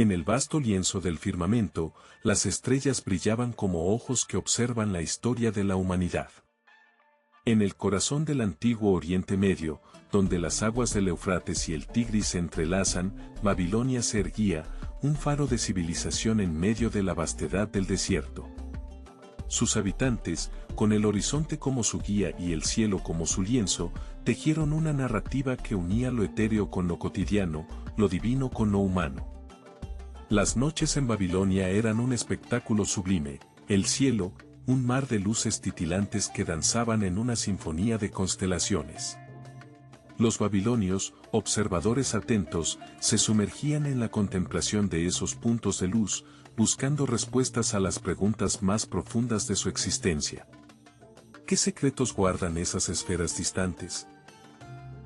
En el vasto lienzo del firmamento, las estrellas brillaban como ojos que observan la historia de la humanidad. En el corazón del antiguo Oriente Medio, donde las aguas del Éufrates y el Tigris se entrelazan, Babilonia se erguía, un faro de civilización en medio de la vastedad del desierto. Sus habitantes, con el horizonte como su guía y el cielo como su lienzo, tejieron una narrativa que unía lo etéreo con lo cotidiano, lo divino con lo humano. Las noches en Babilonia eran un espectáculo sublime, el cielo, un mar de luces titilantes que danzaban en una sinfonía de constelaciones. Los babilonios, observadores atentos, se sumergían en la contemplación de esos puntos de luz, buscando respuestas a las preguntas más profundas de su existencia. ¿Qué secretos guardan esas esferas distantes?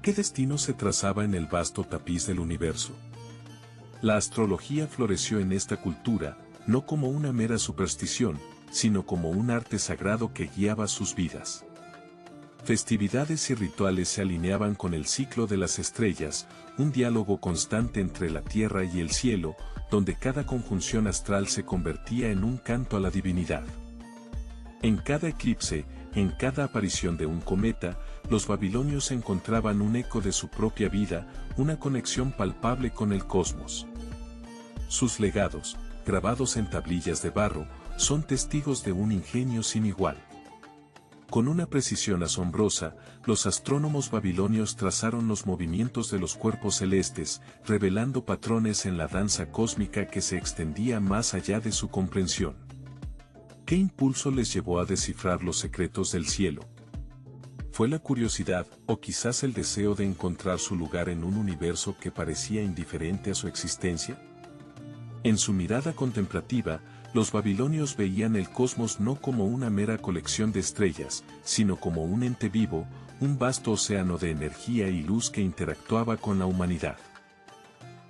¿Qué destino se trazaba en el vasto tapiz del universo? La astrología floreció en esta cultura, no como una mera superstición, sino como un arte sagrado que guiaba sus vidas. Festividades y rituales se alineaban con el ciclo de las estrellas, un diálogo constante entre la tierra y el cielo, donde cada conjunción astral se convertía en un canto a la divinidad. En cada eclipse, en cada aparición de un cometa, los babilonios encontraban un eco de su propia vida, una conexión palpable con el cosmos. Sus legados, grabados en tablillas de barro, son testigos de un ingenio sin igual. Con una precisión asombrosa, los astrónomos babilonios trazaron los movimientos de los cuerpos celestes, revelando patrones en la danza cósmica que se extendía más allá de su comprensión. ¿Qué impulso les llevó a descifrar los secretos del cielo? ¿Fue la curiosidad, o quizás el deseo de encontrar su lugar en un universo que parecía indiferente a su existencia? En su mirada contemplativa, los babilonios veían el cosmos no como una mera colección de estrellas, sino como un ente vivo, un vasto océano de energía y luz que interactuaba con la humanidad.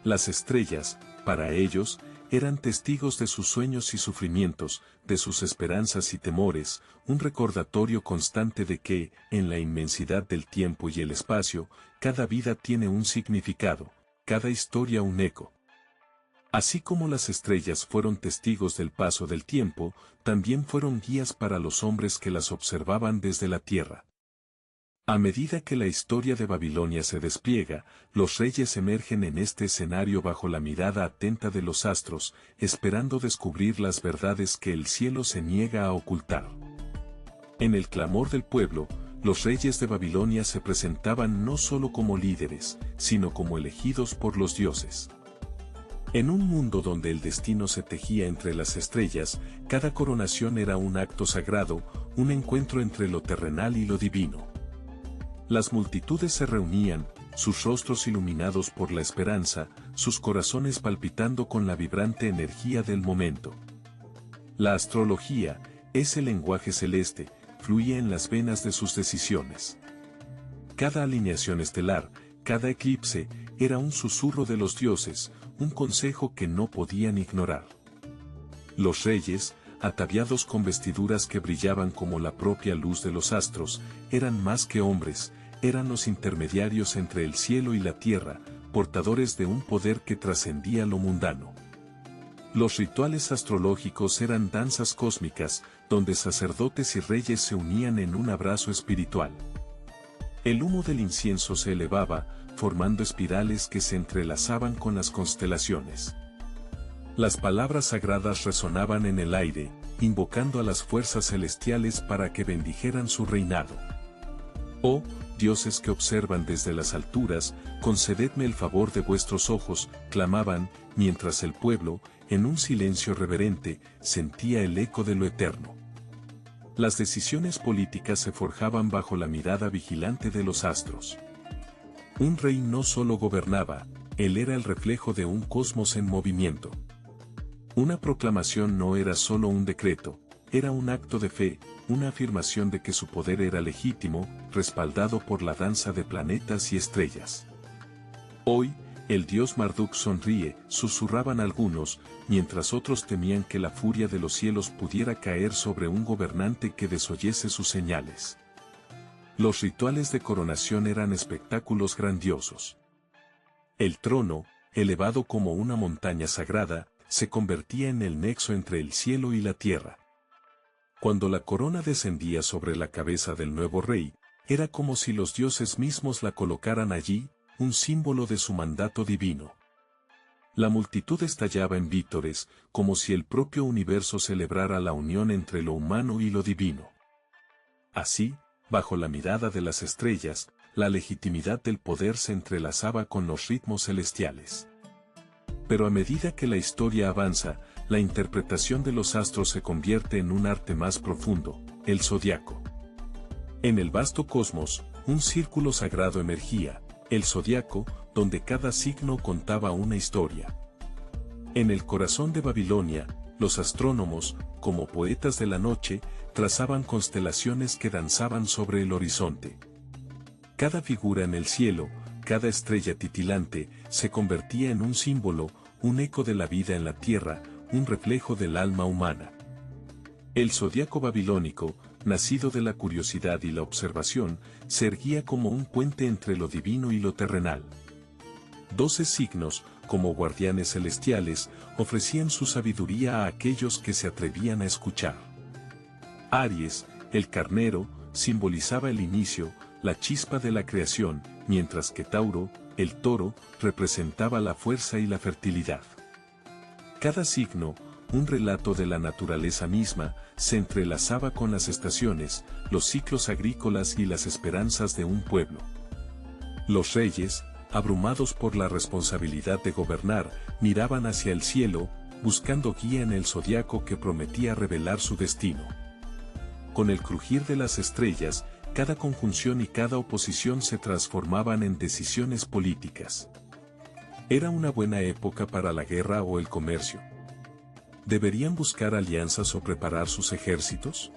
Las estrellas, para ellos, eran testigos de sus sueños y sufrimientos, de sus esperanzas y temores, un recordatorio constante de que, en la inmensidad del tiempo y el espacio, cada vida tiene un significado, cada historia un eco. Así como las estrellas fueron testigos del paso del tiempo, también fueron guías para los hombres que las observaban desde la tierra. A medida que la historia de Babilonia se despliega, los reyes emergen en este escenario bajo la mirada atenta de los astros, esperando descubrir las verdades que el cielo se niega a ocultar. En el clamor del pueblo, los reyes de Babilonia se presentaban no solo como líderes, sino como elegidos por los dioses. En un mundo donde el destino se tejía entre las estrellas, cada coronación era un acto sagrado, un encuentro entre lo terrenal y lo divino. Las multitudes se reunían, sus rostros iluminados por la esperanza, sus corazones palpitando con la vibrante energía del momento. La astrología, ese lenguaje celeste, fluía en las venas de sus decisiones. Cada alineación estelar, cada eclipse, era un susurro de los dioses, un consejo que no podían ignorar. Los reyes, ataviados con vestiduras que brillaban como la propia luz de los astros, eran más que hombres, eran los intermediarios entre el cielo y la tierra, portadores de un poder que trascendía lo mundano. Los rituales astrológicos eran danzas cósmicas, donde sacerdotes y reyes se unían en un abrazo espiritual. El humo del incienso se elevaba, formando espirales que se entrelazaban con las constelaciones. Las palabras sagradas resonaban en el aire, invocando a las fuerzas celestiales para que bendijeran su reinado. Oh, dioses que observan desde las alturas, concededme el favor de vuestros ojos, clamaban, mientras el pueblo, en un silencio reverente, sentía el eco de lo eterno. Las decisiones políticas se forjaban bajo la mirada vigilante de los astros. Un rey no solo gobernaba, él era el reflejo de un cosmos en movimiento. Una proclamación no era solo un decreto, era un acto de fe, una afirmación de que su poder era legítimo, respaldado por la danza de planetas y estrellas. Hoy, el dios Marduk sonríe, susurraban algunos, mientras otros temían que la furia de los cielos pudiera caer sobre un gobernante que desoyese sus señales. Los rituales de coronación eran espectáculos grandiosos. El trono, elevado como una montaña sagrada, se convertía en el nexo entre el cielo y la tierra. Cuando la corona descendía sobre la cabeza del nuevo rey, era como si los dioses mismos la colocaran allí, un símbolo de su mandato divino. La multitud estallaba en vítores, como si el propio universo celebrara la unión entre lo humano y lo divino. Así, bajo la mirada de las estrellas, la legitimidad del poder se entrelazaba con los ritmos celestiales. Pero a medida que la historia avanza, la interpretación de los astros se convierte en un arte más profundo, el zodiaco. En el vasto cosmos, un círculo sagrado emergía, el zodiaco, donde cada signo contaba una historia. En el corazón de Babilonia, los astrónomos, como poetas de la noche, trazaban constelaciones que danzaban sobre el horizonte. Cada figura en el cielo, cada estrella titilante, se convertía en un símbolo, un eco de la vida en la tierra, un reflejo del alma humana. El zodiaco babilónico, nacido de la curiosidad y la observación, se erguía como un puente entre lo divino y lo terrenal. 12 signos, como guardianes celestiales, ofrecían su sabiduría a aquellos que se atrevían a escuchar. Aries, el carnero, simbolizaba el inicio, la chispa de la creación, mientras que Tauro, el toro, representaba la fuerza y la fertilidad. Cada signo, un relato de la naturaleza misma, se entrelazaba con las estaciones, los ciclos agrícolas y las esperanzas de un pueblo. Los reyes, abrumados por la responsabilidad de gobernar, miraban hacia el cielo, buscando guía en el zodiaco que prometía revelar su destino. Con el crujir de las estrellas, cada conjunción y cada oposición se transformaban en decisiones políticas. Era una buena época para la guerra o el comercio. ¿Deberían buscar alianzas o preparar sus ejércitos?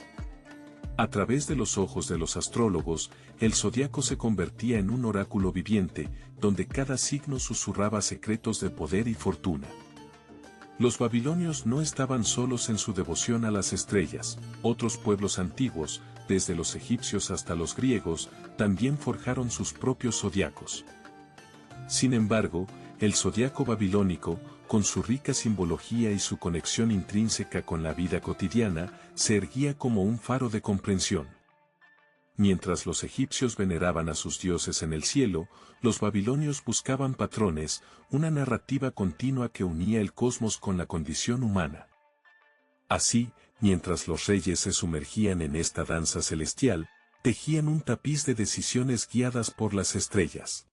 A través de los ojos de los astrólogos, el zodiaco se convertía en un oráculo viviente, donde cada signo susurraba secretos de poder y fortuna. Los babilonios no estaban solos en su devoción a las estrellas, otros pueblos antiguos, desde los egipcios hasta los griegos, también forjaron sus propios zodiacos. Sin embargo, el zodiaco babilónico, con su rica simbología y su conexión intrínseca con la vida cotidiana, se erguía como un faro de comprensión. Mientras los egipcios veneraban a sus dioses en el cielo, los babilonios buscaban patrones, una narrativa continua que unía el cosmos con la condición humana. Así, mientras los reyes se sumergían en esta danza celestial, tejían un tapiz de decisiones guiadas por las estrellas.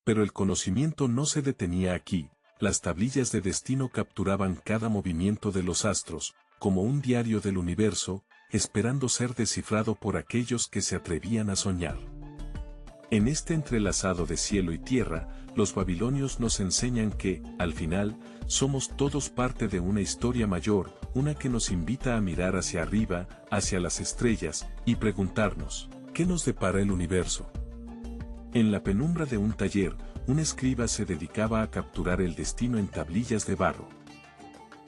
Pero el conocimiento no se detenía aquí. Las tablillas de destino capturaban cada movimiento de los astros, como un diario del universo, esperando ser descifrado por aquellos que se atrevían a soñar. En este entrelazado de cielo y tierra, los babilonios nos enseñan que, al final, somos todos parte de una historia mayor, una que nos invita a mirar hacia arriba, hacia las estrellas, y preguntarnos, ¿qué nos depara el universo? En la penumbra de un taller, un escriba se dedicaba a capturar el destino en tablillas de barro.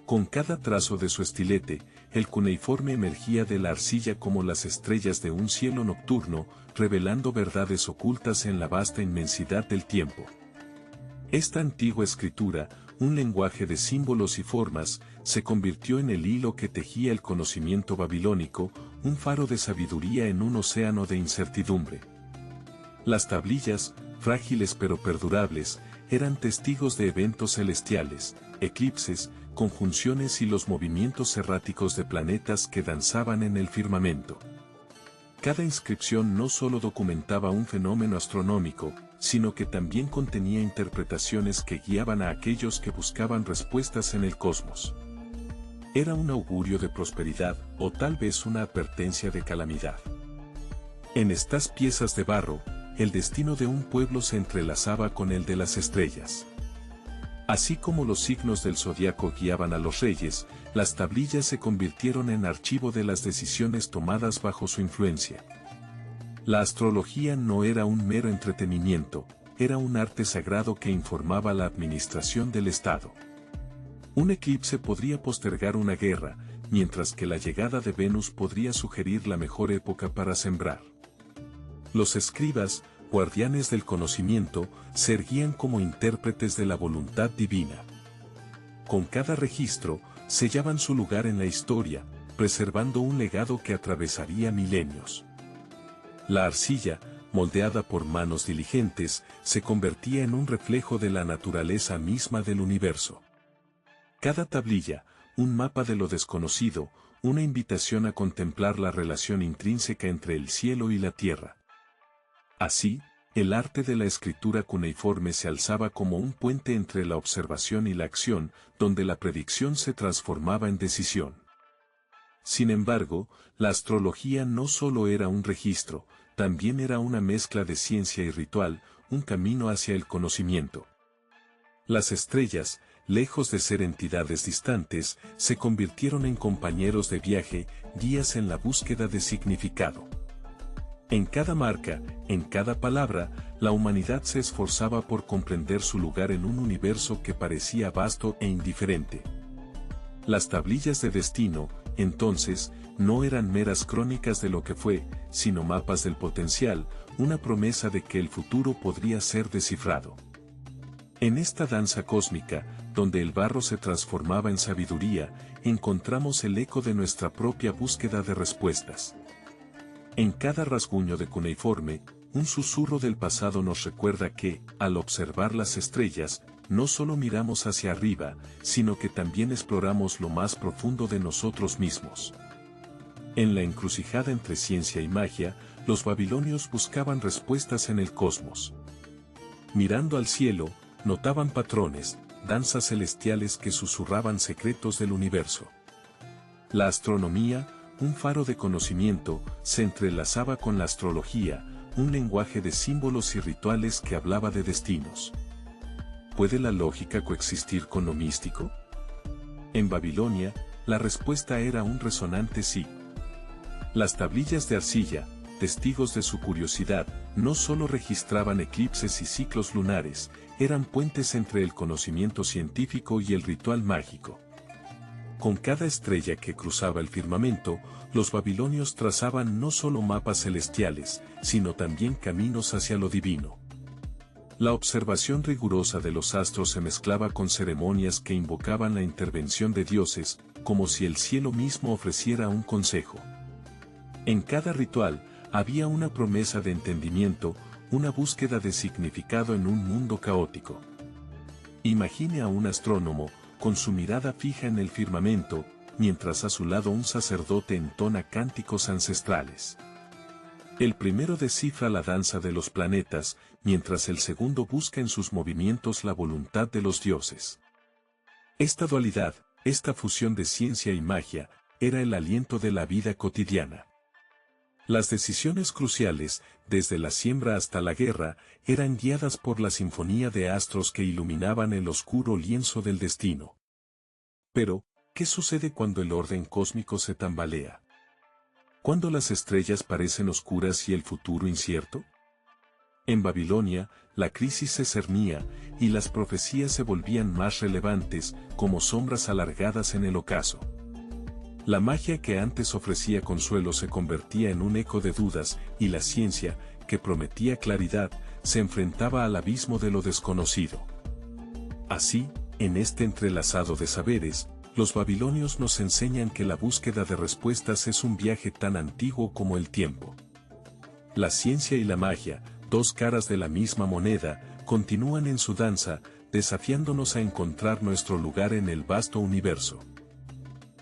Con cada trazo de su estilete, el cuneiforme emergía de la arcilla como las estrellas de un cielo nocturno, revelando verdades ocultas en la vasta inmensidad del tiempo. Esta antigua escritura, un lenguaje de símbolos y formas, se convirtió en el hilo que tejía el conocimiento babilónico, un faro de sabiduría en un océano de incertidumbre. Las tablillas, frágiles pero perdurables, eran testigos de eventos celestiales, eclipses, conjunciones y los movimientos erráticos de planetas que danzaban en el firmamento. Cada inscripción no solo documentaba un fenómeno astronómico, sino que también contenía interpretaciones que guiaban a aquellos que buscaban respuestas en el cosmos. Era un augurio de prosperidad, o tal vez una advertencia de calamidad. En estas piezas de barro, el destino de un pueblo se entrelazaba con el de las estrellas. Así como los signos del zodiaco guiaban a los reyes, las tablillas se convirtieron en archivo de las decisiones tomadas bajo su influencia. La astrología no era un mero entretenimiento, era un arte sagrado que informaba la administración del Estado. Un eclipse podría postergar una guerra, mientras que la llegada de Venus podría sugerir la mejor época para sembrar. Los escribas, guardianes del conocimiento, se erguían como intérpretes de la voluntad divina. Con cada registro, sellaban su lugar en la historia, preservando un legado que atravesaría milenios. La arcilla, moldeada por manos diligentes, se convertía en un reflejo de la naturaleza misma del universo. Cada tablilla, un mapa de lo desconocido, una invitación a contemplar la relación intrínseca entre el cielo y la tierra. Así, el arte de la escritura cuneiforme se alzaba como un puente entre la observación y la acción, donde la predicción se transformaba en decisión. Sin embargo, la astrología no solo era un registro, también era una mezcla de ciencia y ritual, un camino hacia el conocimiento. Las estrellas, lejos de ser entidades distantes, se convirtieron en compañeros de viaje, guías en la búsqueda de significado. En cada marca, en cada palabra, la humanidad se esforzaba por comprender su lugar en un universo que parecía vasto e indiferente. Las tablillas de destino, entonces, no eran meras crónicas de lo que fue, sino mapas del potencial, una promesa de que el futuro podría ser descifrado. En esta danza cósmica, donde el barro se transformaba en sabiduría, encontramos el eco de nuestra propia búsqueda de respuestas. En cada rasguño de cuneiforme, un susurro del pasado nos recuerda que, al observar las estrellas, no solo miramos hacia arriba, sino que también exploramos lo más profundo de nosotros mismos. En la encrucijada entre ciencia y magia, los babilonios buscaban respuestas en el cosmos. Mirando al cielo, notaban patrones, danzas celestiales que susurraban secretos del universo. La astronomía, un faro de conocimiento, se entrelazaba con la astrología, un lenguaje de símbolos y rituales que hablaba de destinos. ¿Puede la lógica coexistir con lo místico? En Babilonia, la respuesta era un resonante sí. Las tablillas de arcilla, testigos de su curiosidad, no solo registraban eclipses y ciclos lunares, eran puentes entre el conocimiento científico y el ritual mágico. Con cada estrella que cruzaba el firmamento, los babilonios trazaban no solo mapas celestiales, sino también caminos hacia lo divino. La observación rigurosa de los astros se mezclaba con ceremonias que invocaban la intervención de dioses, como si el cielo mismo ofreciera un consejo. En cada ritual, había una promesa de entendimiento, una búsqueda de significado en un mundo caótico. Imagine a un astrónomo, con su mirada fija en el firmamento, mientras a su lado un sacerdote entona cánticos ancestrales. El primero descifra la danza de los planetas, mientras el segundo busca en sus movimientos la voluntad de los dioses. Esta dualidad, esta fusión de ciencia y magia, era el aliento de la vida cotidiana. Las decisiones cruciales, desde la siembra hasta la guerra, eran guiadas por la sinfonía de astros que iluminaban el oscuro lienzo del destino. Pero, ¿qué sucede cuando el orden cósmico se tambalea? ¿Cuándo las estrellas parecen oscuras y el futuro incierto? En Babilonia, la crisis se cernía, y las profecías se volvían más relevantes, como sombras alargadas en el ocaso. La magia que antes ofrecía consuelo se convertía en un eco de dudas, y la ciencia, que prometía claridad, se enfrentaba al abismo de lo desconocido. Así, en este entrelazado de saberes, los babilonios nos enseñan que la búsqueda de respuestas es un viaje tan antiguo como el tiempo. La ciencia y la magia, dos caras de la misma moneda, continúan en su danza, desafiándonos a encontrar nuestro lugar en el vasto universo.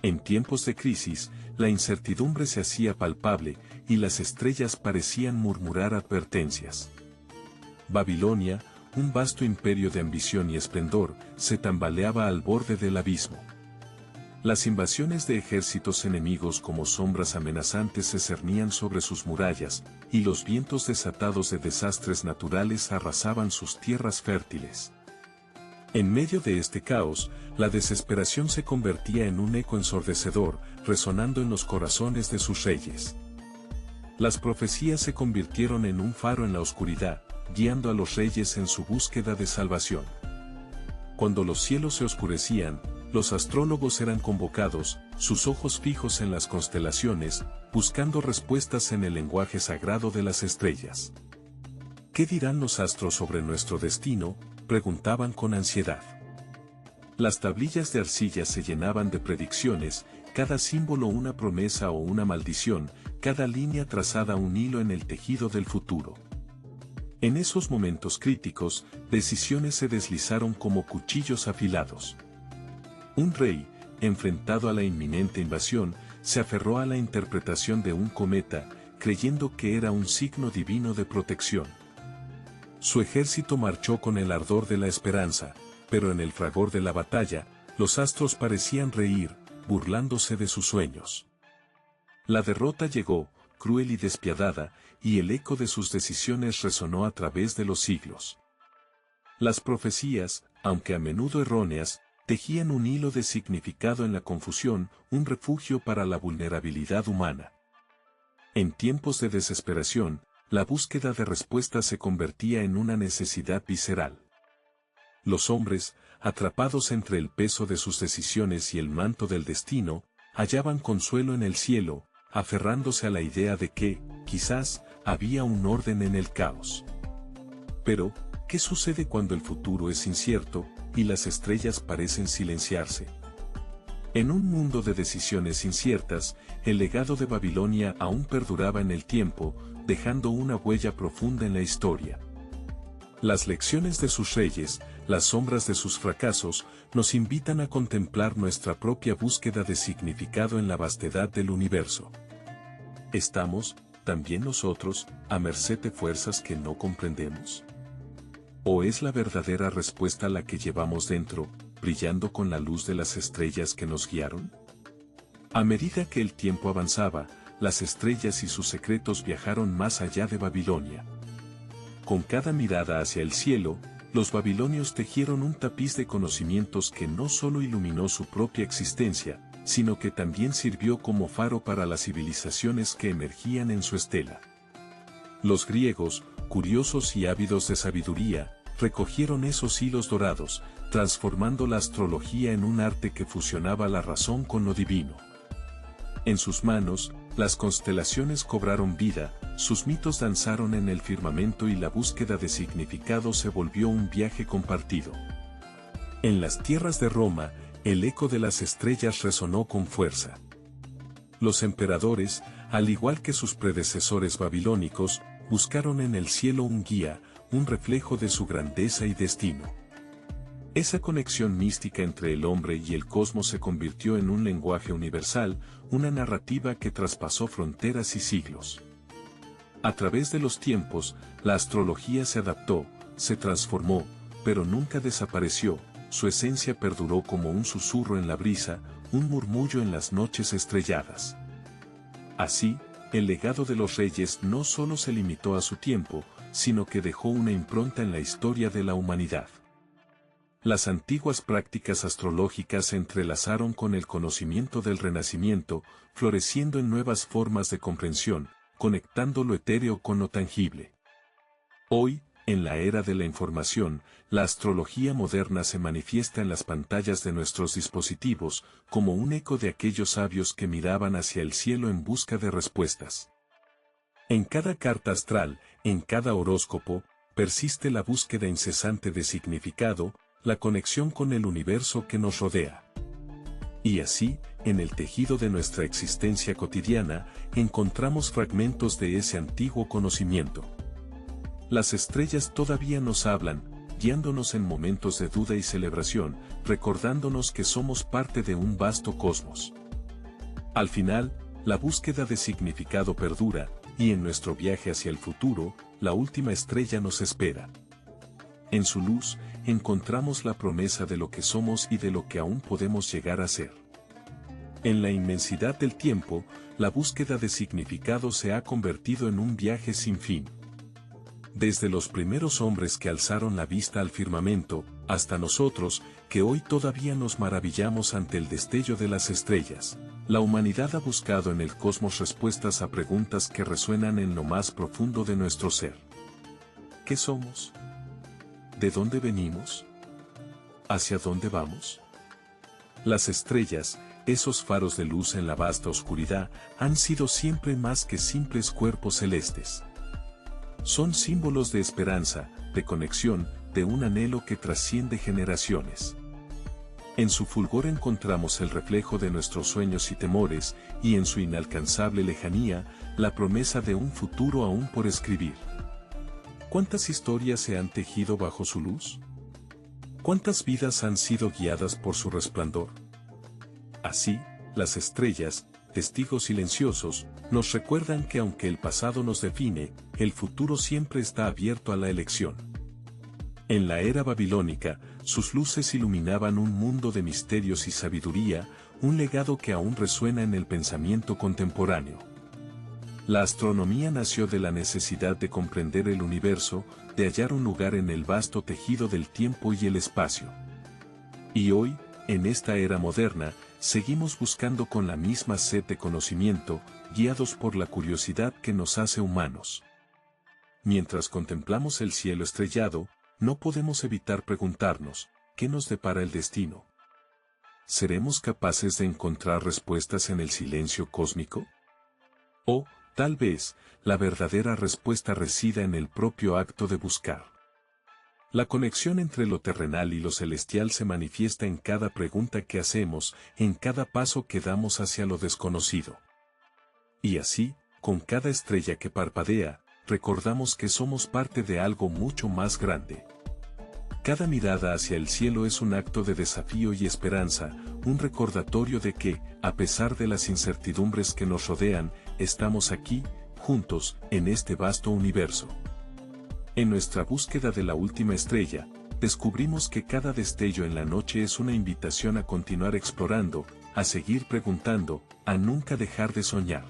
En tiempos de crisis, la incertidumbre se hacía palpable, y las estrellas parecían murmurar advertencias. Babilonia, un vasto imperio de ambición y esplendor, se tambaleaba al borde del abismo. Las invasiones de ejércitos enemigos como sombras amenazantes se cernían sobre sus murallas, y los vientos desatados de desastres naturales arrasaban sus tierras fértiles. En medio de este caos, la desesperación se convertía en un eco ensordecedor, resonando en los corazones de sus reyes. Las profecías se convirtieron en un faro en la oscuridad, guiando a los reyes en su búsqueda de salvación. Cuando los cielos se oscurecían, los astrólogos eran convocados, sus ojos fijos en las constelaciones, buscando respuestas en el lenguaje sagrado de las estrellas. ¿Qué dirán los astros sobre nuestro destino?, preguntaban con ansiedad. Las tablillas de arcilla se llenaban de predicciones, cada símbolo una promesa o una maldición, cada línea trazada un hilo en el tejido del futuro. En esos momentos críticos, decisiones se deslizaron como cuchillos afilados. Un rey, enfrentado a la inminente invasión, se aferró a la interpretación de un cometa, creyendo que era un signo divino de protección. Su ejército marchó con el ardor de la esperanza, pero en el fragor de la batalla, los astros parecían reír, burlándose de sus sueños. La derrota llegó, cruel y despiadada, y el eco de sus decisiones resonó a través de los siglos. Las profecías, aunque a menudo erróneas, tejían un hilo de significado en la confusión, un refugio para la vulnerabilidad humana. En tiempos de desesperación, la búsqueda de respuestas se convertía en una necesidad visceral. Los hombres, atrapados entre el peso de sus decisiones y el manto del destino, hallaban consuelo en el cielo, aferrándose a la idea de que, quizás, había un orden en el caos. Pero, ¿qué sucede cuando el futuro es incierto, y las estrellas parecen silenciarse? En un mundo de decisiones inciertas, el legado de Babilonia aún perduraba en el tiempo, dejando una huella profunda en la historia. Las lecciones de sus reyes, las sombras de sus fracasos, nos invitan a contemplar nuestra propia búsqueda de significado en la vastedad del universo. ¿Estamos, también nosotros, a merced de fuerzas que no comprendemos? ¿O es la verdadera respuesta la que llevamos dentro, brillando con la luz de las estrellas que nos guiaron? A medida que el tiempo avanzaba, las estrellas y sus secretos viajaron más allá de Babilonia. Con cada mirada hacia el cielo, los babilonios tejieron un tapiz de conocimientos que no solo iluminó su propia existencia, sino que también sirvió como faro para las civilizaciones que emergían en su estela. Los griegos, curiosos y ávidos de sabiduría, recogieron esos hilos dorados, transformando la astrología en un arte que fusionaba la razón con lo divino. En sus manos, las constelaciones cobraron vida, sus mitos danzaron en el firmamento y la búsqueda de significado se volvió un viaje compartido. En las tierras de Roma, el eco de las estrellas resonó con fuerza. Los emperadores, al igual que sus predecesores babilónicos, buscaron en el cielo un guía, un reflejo de su grandeza y destino. Esa conexión mística entre el hombre y el cosmos se convirtió en un lenguaje universal, una narrativa que traspasó fronteras y siglos. A través de los tiempos, la astrología se adaptó, se transformó, pero nunca desapareció, su esencia perduró como un susurro en la brisa, un murmullo en las noches estrelladas. Así, el legado de los reyes no solo se limitó a su tiempo, sino que dejó una impronta en la historia de la humanidad. Las antiguas prácticas astrológicas se entrelazaron con el conocimiento del Renacimiento, floreciendo en nuevas formas de comprensión, conectando lo etéreo con lo tangible. Hoy, en la era de la información, la astrología moderna se manifiesta en las pantallas de nuestros dispositivos, como un eco de aquellos sabios que miraban hacia el cielo en busca de respuestas. En cada carta astral, en cada horóscopo, persiste la búsqueda incesante de significado, la conexión con el universo que nos rodea. Y así, en el tejido de nuestra existencia cotidiana, encontramos fragmentos de ese antiguo conocimiento. Las estrellas todavía nos hablan, guiándonos en momentos de duda y celebración, recordándonos que somos parte de un vasto cosmos. Al final, la búsqueda de significado perdura, y en nuestro viaje hacia el futuro, la última estrella nos espera. En su luz, encontramos la promesa de lo que somos y de lo que aún podemos llegar a ser. En la inmensidad del tiempo, la búsqueda de significado se ha convertido en un viaje sin fin. Desde los primeros hombres que alzaron la vista al firmamento, hasta nosotros, que hoy todavía nos maravillamos ante el destello de las estrellas, la humanidad ha buscado en el cosmos respuestas a preguntas que resuenan en lo más profundo de nuestro ser. ¿Qué somos? ¿De dónde venimos? ¿Hacia dónde vamos? Las estrellas, esos faros de luz en la vasta oscuridad, han sido siempre más que simples cuerpos celestes. Son símbolos de esperanza, de conexión, de un anhelo que trasciende generaciones. En su fulgor encontramos el reflejo de nuestros sueños y temores, y en su inalcanzable lejanía, la promesa de un futuro aún por escribir. ¿Cuántas historias se han tejido bajo su luz? ¿Cuántas vidas han sido guiadas por su resplandor? Así, las estrellas, testigos silenciosos, nos recuerdan que aunque el pasado nos define, el futuro siempre está abierto a la elección. En la era babilónica, sus luces iluminaban un mundo de misterios y sabiduría, un legado que aún resuena en el pensamiento contemporáneo. La astronomía nació de la necesidad de comprender el universo, de hallar un lugar en el vasto tejido del tiempo y el espacio. Y hoy, en esta era moderna, seguimos buscando con la misma sed de conocimiento, guiados por la curiosidad que nos hace humanos. Mientras contemplamos el cielo estrellado, no podemos evitar preguntarnos, ¿qué nos depara el destino? ¿Seremos capaces de encontrar respuestas en el silencio cósmico? O, tal vez, la verdadera respuesta resida en el propio acto de buscar. La conexión entre lo terrenal y lo celestial se manifiesta en cada pregunta que hacemos, en cada paso que damos hacia lo desconocido. Y así, con cada estrella que parpadea, recordamos que somos parte de algo mucho más grande. Cada mirada hacia el cielo es un acto de desafío y esperanza, un recordatorio de que, a pesar de las incertidumbres que nos rodean, estamos aquí, juntos, en este vasto universo. En nuestra búsqueda de la última estrella, descubrimos que cada destello en la noche es una invitación a continuar explorando, a seguir preguntando, a nunca dejar de soñar.